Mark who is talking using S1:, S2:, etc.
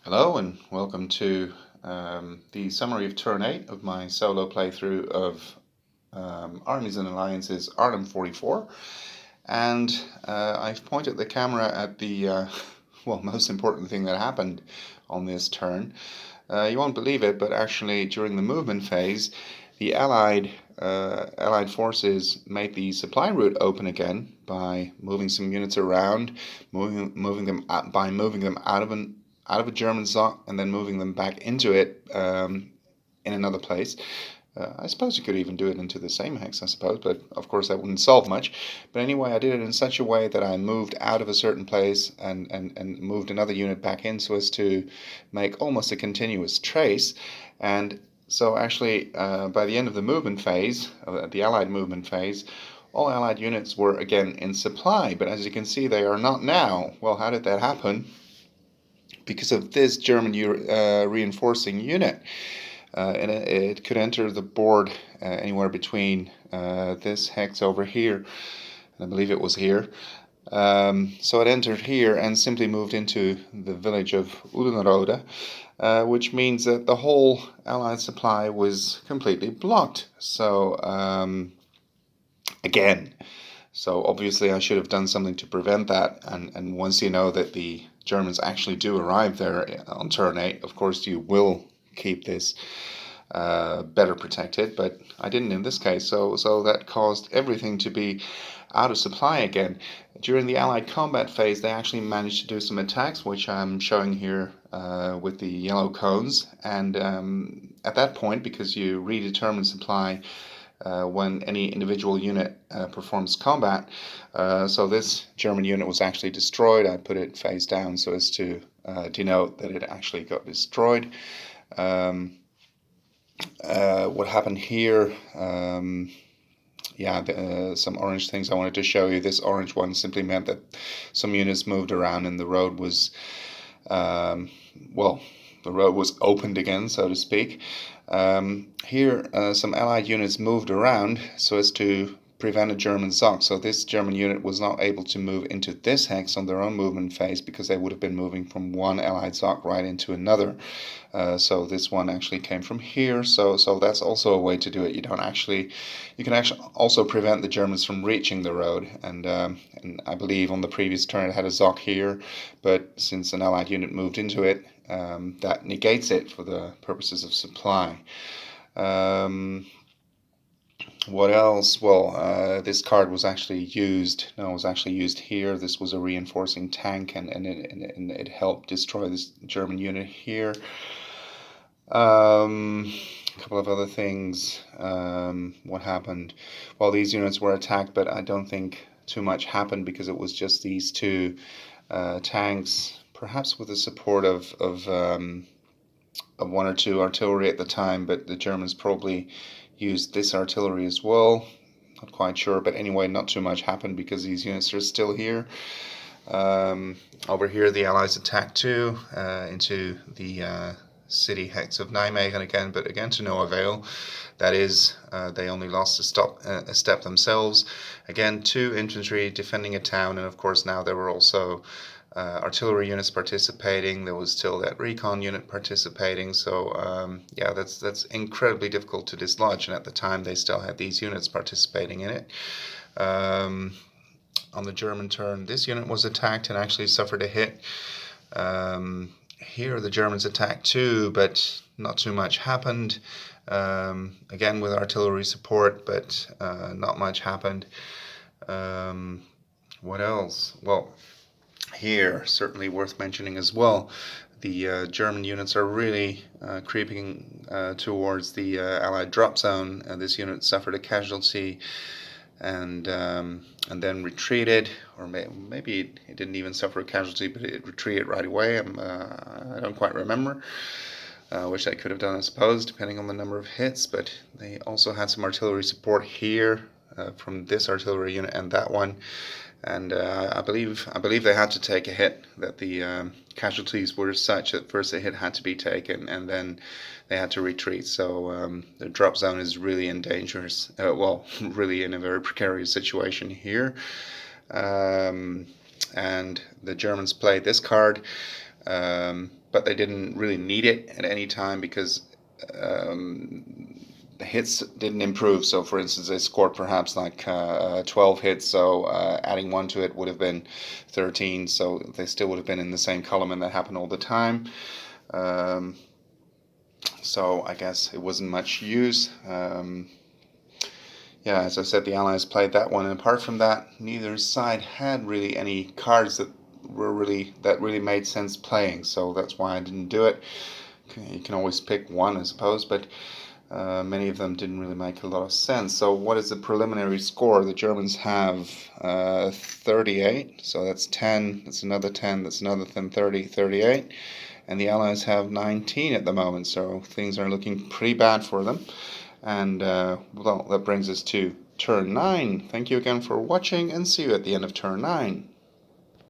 S1: Hello and welcome to the summary of Turn 8 of my solo playthrough of Armies and Alliances Arnhem 44. And I've pointed the camera at the most important thing that happened on this turn. You won't believe it, but actually during the movement phase, the Allied forces made the supply route open again by moving some units around, moving them out of a German ZOC and then moving them back into it in another place. I suppose you could even do it into the same hex, I suppose, but of course that wouldn't solve much. But anyway, I did it in such a way that I moved out of a certain place and moved another unit back in so as to make almost a continuous trace. And so actually, by the end of the movement phase, the Allied movement phase, all Allied units were again in supply, but as you can see, they are not now. Well, how did that happen? Because of this German reinforcing unit. And it could enter the board anywhere between this hex over here, and I believe it was here. So it entered here and simply moved into the village of Ulenrode, which means that the whole Allied supply was completely blocked. So again, so obviously I should have done something to prevent that, and once you know that the Germans actually do arrive there on turn 8, of course you will keep this better protected, but I didn't in this case, so that caused everything to be out of supply again. During the Allied combat phase, they actually managed to do some attacks, which I'm showing here with the yellow cones, and at that point, because you redetermine supply when any individual unit performs combat. So this German unit was actually destroyed. I put it face down so as to denote that it actually got destroyed. What happened here? Some orange things I wanted to show you. This orange one simply meant that some units moved around and the road was, the road was opened again, so to speak. Here, some Allied units moved around so as to prevent a German ZOC. So this German unit was not able to move into this hex on their own movement phase because they would have been moving from one Allied ZOC right into another. So this one actually came from here. So that's also a way to do it. You can actually also prevent the Germans from reaching the road. And I believe on the previous turn it had a ZOC here, but since an Allied unit moved into it, that negates it for the purposes of supply. What else? Well, this card was actually used. No, it was actually used here. This was a reinforcing tank, and it helped destroy this German unit here. A couple of other things. What happened? Well, these units were attacked, but I don't think too much happened because it was just these two tanks, perhaps with the support of one or two artillery at the time, but the Germans probably used this artillery as well. Not quite sure, but anyway, not too much happened because these units are still here. Over here, the Allies attacked too into the city hex of Nijmegen again, but again to no avail. That is, they only lost a step themselves. Again, 2 infantry defending a town, and of course now there were also artillery units participating. There was still that recon unit participating. So that's incredibly difficult to dislodge. And at the time, they still had these units participating in it. On the German turn, this unit was attacked and actually suffered a hit. Here, the Germans attacked too, but not too much happened. Again, with artillery support, but not much happened. What else? Well, here, certainly worth mentioning as well, the German units are really creeping towards the Allied drop zone. This unit suffered a casualty and then retreated, or maybe it didn't even suffer a casualty, but it retreated right away. I don't quite remember. Which they could have done, I suppose, depending on the number of hits, but they also had some artillery support here from this artillery unit and that one. And I believe they had to take a hit, that the casualties were such that first a hit had to be taken and then they had to retreat. So the drop zone is really in dangerous, really in a very precarious situation here. And the Germans played this card, but they didn't really need it at any time because the hits didn't improve. So, for instance, they scored perhaps like 12 hits, so adding one to it would have been 13, so they still would have been in the same column, and that happened all the time. So I guess it wasn't much use. Yeah, as I said, the Allies played that one, and apart from that, neither side had really any cards that really made sense playing. So that's why I didn't do it. You can always pick one, I suppose, but many of them didn't really make a lot of sense. So what is the preliminary score? The Germans have 38, so that's 10, that's another 10, that's another 10, 30, 38. And the Allies have 19 at the moment, so things are looking pretty bad for them. And well, that brings us to turn 9. Thank you again for watching, and see you at the end of turn 9.